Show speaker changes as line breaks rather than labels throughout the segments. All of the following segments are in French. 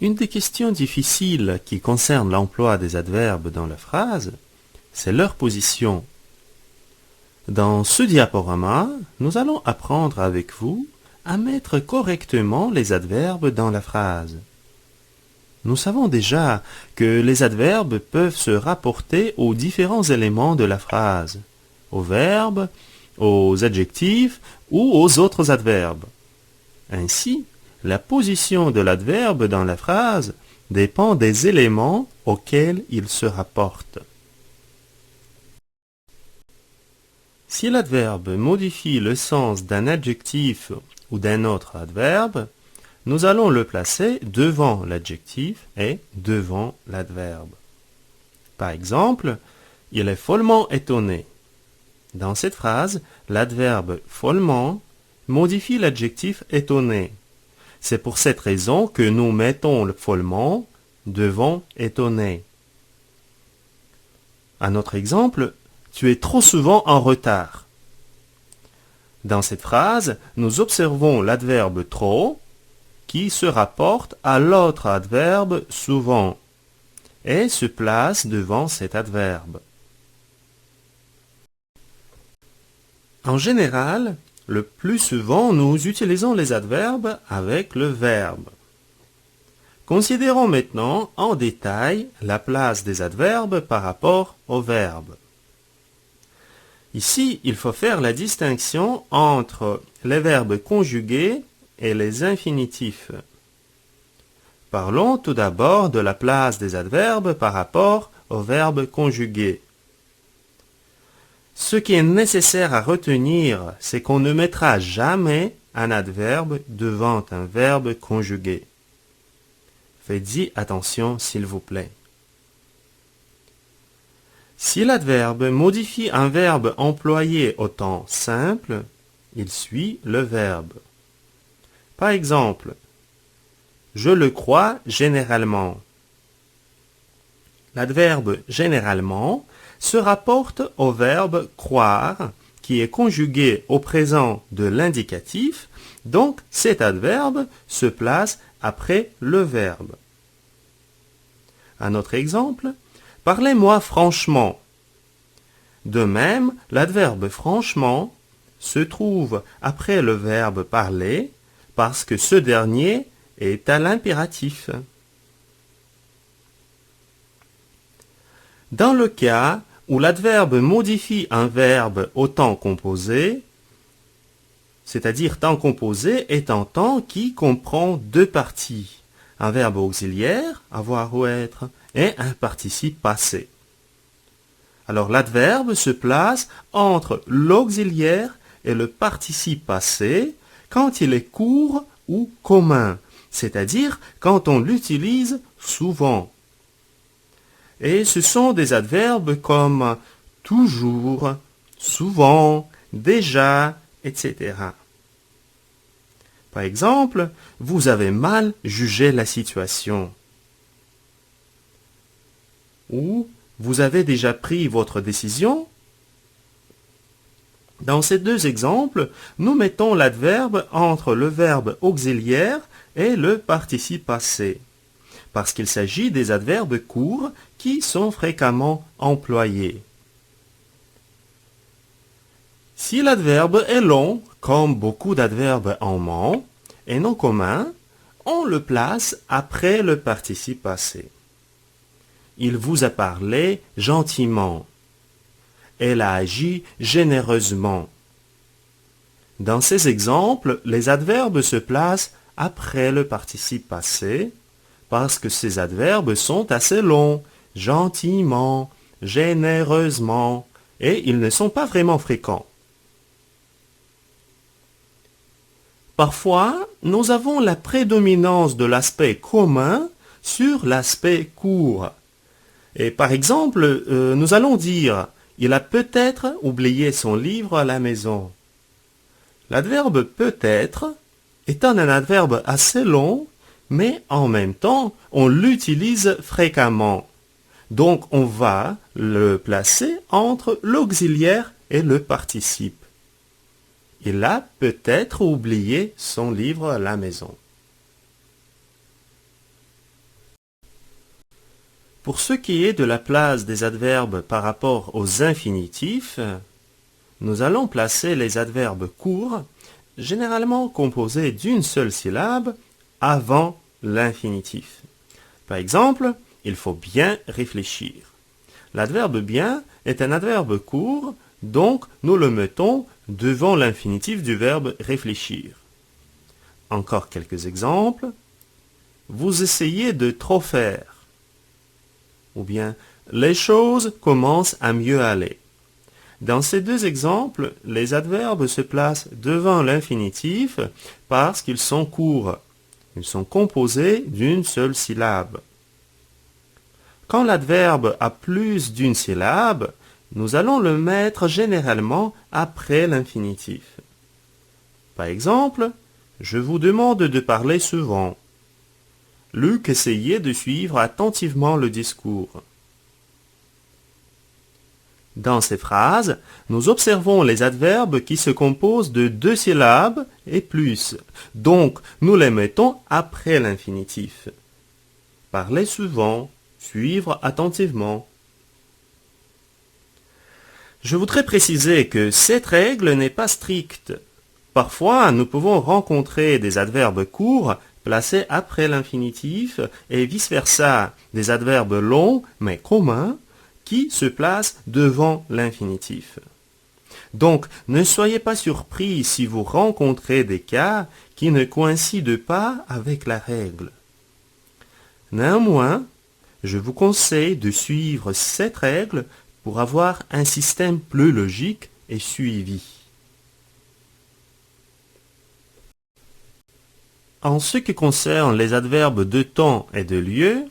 Une des questions difficiles qui concerne l'emploi des adverbes dans la phrase, c'est leur position. Dans ce diaporama, nous allons apprendre avec vous à mettre correctement les adverbes dans la phrase. Nous savons déjà que les adverbes peuvent se rapporter aux différents éléments de la phrase, aux verbes, aux adjectifs ou aux autres adverbes. Ainsi, la position de l'adverbe dans la phrase dépend des éléments auxquels il se rapporte. Si l'adverbe modifie le sens d'un adjectif ou d'un autre adverbe, nous allons le placer devant l'adjectif et devant l'adverbe. Par exemple, il est follement étonné. Dans cette phrase, l'adverbe follement modifie l'adjectif étonné. C'est pour cette raison que nous mettons le follement devant étonné. Un autre exemple, tu es trop souvent en retard. Dans cette phrase, nous observons l'adverbe trop qui se rapporte à l'autre adverbe souvent et se place devant cet adverbe. En général, le plus souvent, nous utilisons les adverbes avec le verbe. Considérons maintenant en détail la place des adverbes par rapport au verbe. Ici, il faut faire la distinction entre les verbes conjugués et les infinitifs. Parlons tout d'abord de la place des adverbes par rapport aux verbes conjugués. Ce qui est nécessaire à retenir, c'est qu'on ne mettra jamais un adverbe devant un verbe conjugué. Faites-y attention, s'il vous plaît. Si l'adverbe modifie un verbe employé au temps simple, il suit le verbe. Par exemple, je le crois généralement. L'adverbe généralement se rapporte au verbe croire qui est conjugué au présent de l'indicatif, donc cet adverbe se place après le verbe. Un autre exemple, parlez-moi franchement. De même, l'adverbe franchement se trouve après le verbe parler parce que ce dernier est à l'impératif. Dans le cas où l'adverbe modifie un verbe au temps composé, c'est-à-dire temps composé est un temps qui comprend deux parties, un verbe auxiliaire, avoir ou être, et un participe passé. Alors l'adverbe se place entre l'auxiliaire et le participe passé quand il est court ou commun, c'est-à-dire quand on l'utilise souvent. Et ce sont des adverbes comme toujours, souvent, déjà, etc. Par exemple, vous avez mal jugé la situation. Ou vous avez déjà pris votre décision. Dans ces deux exemples, nous mettons l'adverbe entre le verbe auxiliaire et le participe passé, parce qu'il s'agit des adverbes courts qui sont fréquemment employés. Si l'adverbe est long, comme beaucoup d'adverbes en ment, et non commun, on le place après le participe passé. Il vous a parlé gentiment. Elle a agi généreusement. Dans ces exemples, les adverbes se placent après le participe passé parce que ces adverbes sont assez longs, gentiment, généreusement, et ils ne sont pas vraiment fréquents. Parfois, nous avons la prédominance de l'aspect commun sur l'aspect court. Et par exemple, nous allons dire « Il a peut-être oublié son livre à la maison ». L'adverbe « peut-être » étant un adverbe assez long, mais en même temps, on l'utilise fréquemment. Donc, on va le placer entre l'auxiliaire et le participe. Il a peut-être oublié son livre à la maison. Pour ce qui est de la place des adverbes par rapport aux infinitifs, nous allons placer les adverbes courts, généralement composés d'une seule syllabe, avant l'infinitif. Par exemple, il faut bien réfléchir. L'adverbe bien est un adverbe court, donc nous le mettons devant l'infinitif du verbe réfléchir. Encore quelques exemples. Vous essayez de trop faire. Ou bien, les choses commencent à mieux aller. Dans ces deux exemples, les adverbes se placent devant l'infinitif parce qu'ils sont courts. Ils sont composés d'une seule syllabe. Quand l'adverbe a plus d'une syllabe, nous allons le mettre généralement après l'infinitif. Par exemple, je vous demande de parler souvent. Luc essayait de suivre attentivement le discours. Dans ces phrases, nous observons les adverbes qui se composent de deux syllabes et plus. Donc, nous les mettons après l'infinitif. Parler souvent, suivre attentivement. Je voudrais préciser que cette règle n'est pas stricte. Parfois, nous pouvons rencontrer des adverbes courts placés après l'infinitif et vice-versa, des adverbes longs mais communs qui se placent devant l'infinitif. Donc, ne soyez pas surpris si vous rencontrez des cas qui ne coïncident pas avec la règle. Néanmoins, je vous conseille de suivre cette règle pour avoir un système plus logique et suivi. En ce qui concerne les adverbes de temps et de lieu,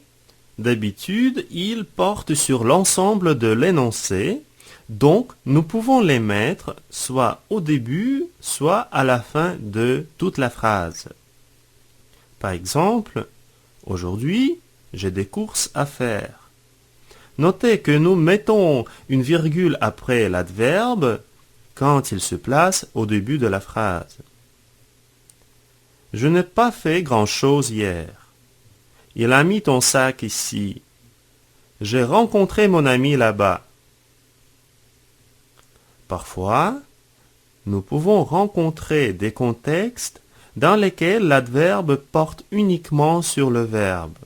d'habitude, ils portent sur l'ensemble de l'énoncé, donc nous pouvons les mettre soit au début, soit à la fin de toute la phrase. Par exemple, aujourd'hui, j'ai des courses à faire. Notez que nous mettons une virgule après l'adverbe quand il se place au début de la phrase. Je n'ai pas fait grand-chose hier. Il a mis ton sac ici. J'ai rencontré mon ami là-bas. Parfois, nous pouvons rencontrer des contextes dans lesquels l'adverbe porte uniquement sur le verbe.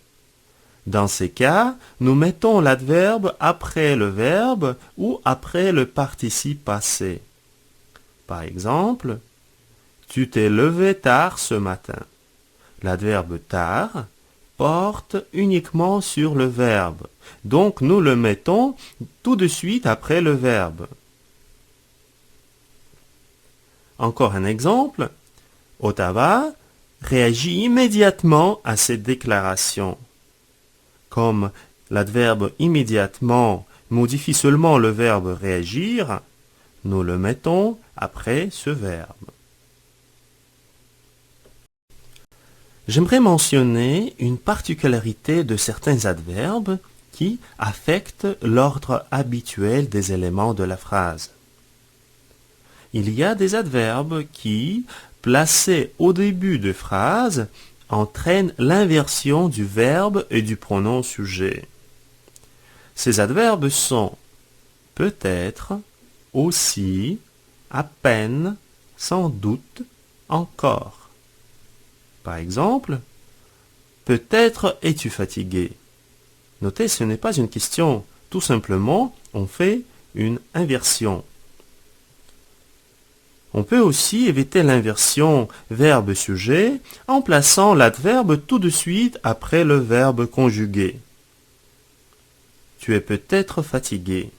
Dans ces cas, nous mettons l'adverbe après le verbe ou après le participe passé. Par exemple, tu t'es levé tard ce matin. L'adverbe tard porte uniquement sur le verbe. Donc nous le mettons tout de suite après le verbe. Encore un exemple. Ottawa réagit immédiatement à cette déclaration. Comme l'adverbe immédiatement modifie seulement le verbe réagir, nous le mettons après ce verbe. J'aimerais mentionner une particularité de certains adverbes qui affectent l'ordre habituel des éléments de la phrase. Il y a des adverbes qui, placés au début de phrase, entraînent l'inversion du verbe et du pronom sujet. Ces adverbes sont peut-être, aussi, à peine, sans doute, encore. Par exemple, peut-être es-tu fatigué. Notez, ce n'est pas une question. Tout simplement, on fait une inversion. On peut aussi éviter l'inversion verbe-sujet en plaçant l'adverbe tout de suite après le verbe conjugué. Tu es peut-être fatigué.